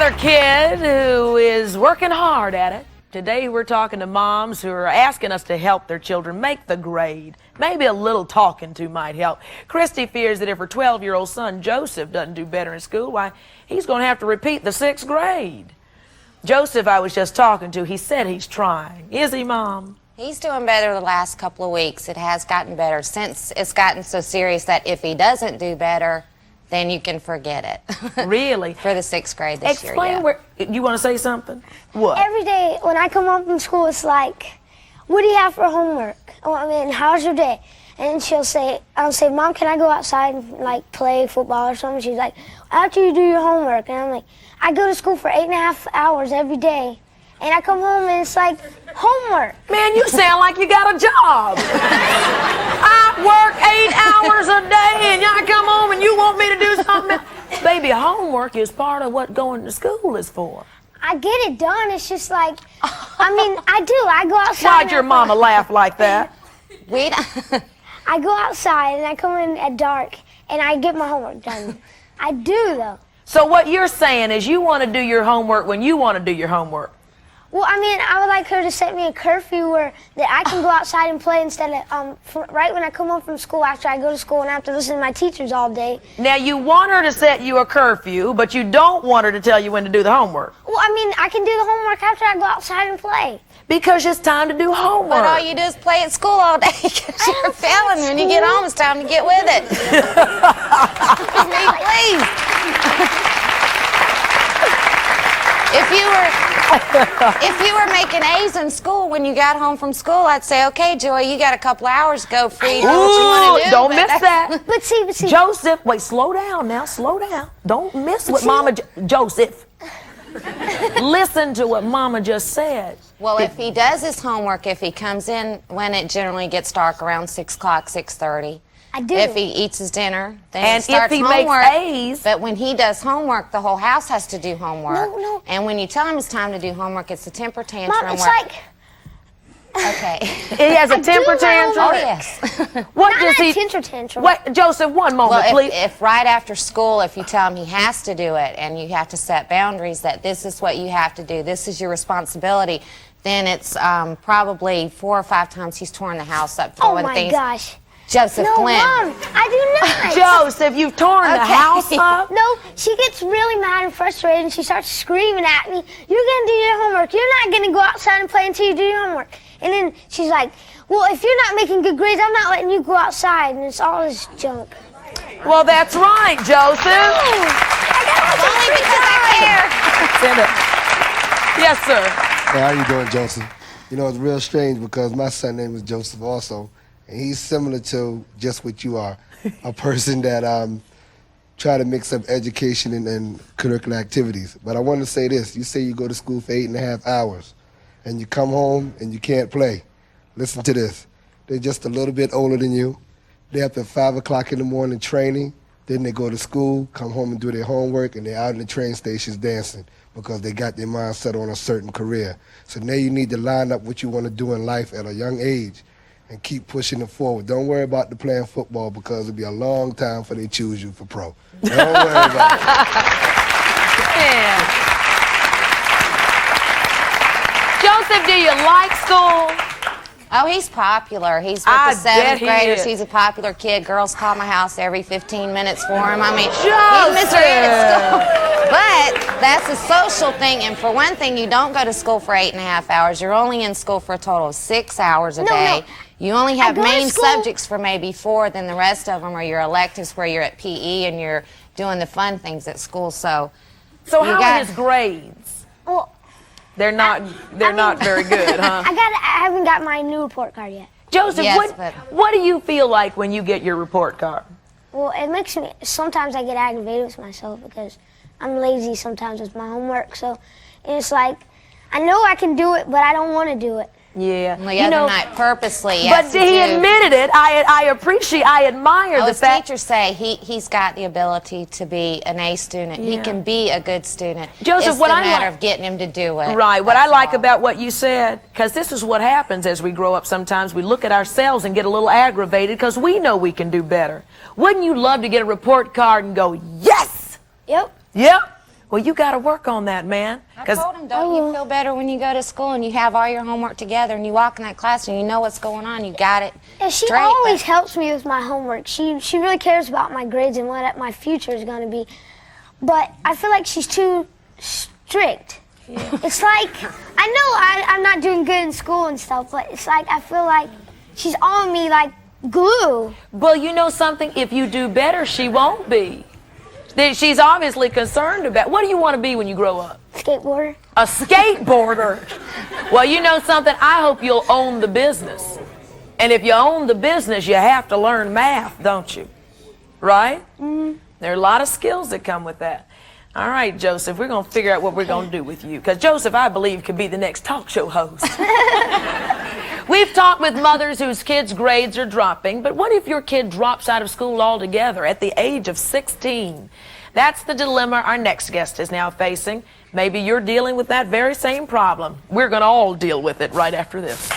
another kid who is working hard at it. Today we're talking to moms who are asking us to help their children make the grade. Maybe a little talking to might help. Christy fears that if her 12-year-old son Joseph doesn't do better in school, why, he's going to have to repeat the 6th grade. Joseph, I was just talking to, he said he's trying. Is he, Mom? He's doing better the last couple of weeks. It has gotten better since it's gotten so serious that if he doesn't do better, then you can forget it. Really? For the 6th grade this year, Explain yeah. where, you want to say something? What? Every day when I come home from school, it's like, what do you have for homework? Oh, I mean, how's your day? And I'll say, Mom, can I go outside and like play football or something? She's like, after you do your homework. And I'm like, I go to school for 8.5 hours every day. And I come home and it's like, homework. Man, you sound like you got a job. I work 8 hours a day and I come home and you want me to do something? Baby, homework is part of what going to school is for. I get it done. It's just like, I mean, I do. I go outside. Why'd your mama laugh like that? I go outside and I come in at dark and I get my homework done. I do, though. So what you're saying is you want to do your homework when you want to do your homework. Well, I mean, I would like her to set me a curfew where that I can go outside and play instead of right when I come home from school after I go to school and I have to listen to my teachers all day. Now, you want her to set you a curfew, but you don't want her to tell you when to do the homework. Well, I mean, I can do the homework after I go outside and play. Because it's time to do homework. But all you do is play at school all day because you're failing. When you get home, it's time to get with it. Me, please. If you were making A's in school when you got home from school, I'd say, okay, Joy, you got a couple hours to go free. Do what you want to do. Don't miss that. But see. Joseph, wait, slow down now, slow down. Don't miss what Mama, Joseph. Listen to what Mama just said. Well, if he does his homework, if he comes in when it generally gets dark around 6 o'clock, 6:30. I do. If he eats his dinner, then And he starts if he homework. makes A's. But when he does homework, the whole house has to do homework. No. And when you tell him it's time to do homework, it's a temper tantrum. Mom, it's where, like... Okay. He has a temper tantrum? Oh, yes. What Not does a he... tantrum. Wait, Joseph, one moment, Well, please. if right after school, if you tell him he has to do it and you have to set boundaries that this is what you have to do, this is your responsibility, then it's probably 4 or 5 times he's torn the house up, Oh, throwing my things. gosh. Joseph No, Glenn. Mom, I do not. Joseph, you've torn the house up? No, she gets really mad and frustrated and she starts screaming at me, you're going to do your homework. You're not going to go outside and play until you do your homework. And then she's like, well, if you're not making good grades, I'm not letting you go outside. And it's all this junk. Well, that's right, Joseph. Only because I care. Send it. Yes, sir. Hey, how you doing, Joseph? You know, it's real strange because my son's name is Joseph also, and he's similar to just what you are, a person that try to mix up education and curricular activities. But I want to say this. You say you go to school for 8.5 hours, and you come home and you can't play. Listen to this. They're just a little bit older than you. They're up at 5 o'clock in the morning training. Then they go to school, come home and do their homework, and they're out in the train stations dancing because they got their mind set on a certain career. So now you need to line up what you want to do in life at a young age and keep pushing it forward. Don't worry about the playing football because it'll be a long time before they choose you for pro. Don't worry about it. Yeah. Joseph, do you like school? Oh, he's popular. He's with I the bet 7th he graders. is. He's a popular kid. Girls call my house every 15 minutes for him. I mean, Joseph! he's Mr. at school. But that's a social thing. And for one thing, you don't go to school for 8.5 hours. You're only in school for a total of 6 hours a day. No. You only have go to main school- subjects for maybe 4. Then the rest of them are your electives where you're at PE and you're doing the fun things at school. So So you how are got- his grades? Well, They're not not very good, huh? I haven't got my new report card yet. Joseph, Yes, but- what do you feel like when you get your report card? Well, it makes me, sometimes I get aggravated with myself because I'm lazy sometimes with my homework. So it's like, I know I can do it, but I don't want to do it. Yeah. the other night purposely. But he admitted it. I admire the Most fact. teachers say he's got the ability to be an A student. Yeah. He can be a good student. Joseph, it's what the I matter like- of getting him to do it. Right. What I That's like all. about what you said, because this is what happens as we grow up sometimes. We look at ourselves and get a little aggravated because we know we can do better. Wouldn't you love to get a report card and go, yes? Yep. Yep. Well, you got to work on that, man. I told him, don't you feel better when you go to school and you have all your homework together and you walk in that class and you know what's going on? You got it Yeah, she straight, always but- helps me with my homework. She really cares about my grades and what my future is going to be. But I feel like she's too strict. It's like, I know I'm not doing good in school and stuff, but it's like I feel like she's on me like glue. Well, you know something? If you do better, she won't be. She's obviously concerned about. What do you want to be when you grow up? Skateboarder. A skateboarder. Well, you know something? I hope you'll own the business. And if you own the business, you have to learn math, don't you? Right? Mm-hmm. There are a lot of skills that come with that. All right, Joseph, we're going to figure out what we're going to do with you. Because Joseph, I believe, could be the next talk show host. We've talked with mothers whose kids' grades are dropping, but what if your kid drops out of school altogether at the age of 16? That's the dilemma our next guest is now facing. Maybe you're dealing with that very same problem. We're going to all deal with it right after this.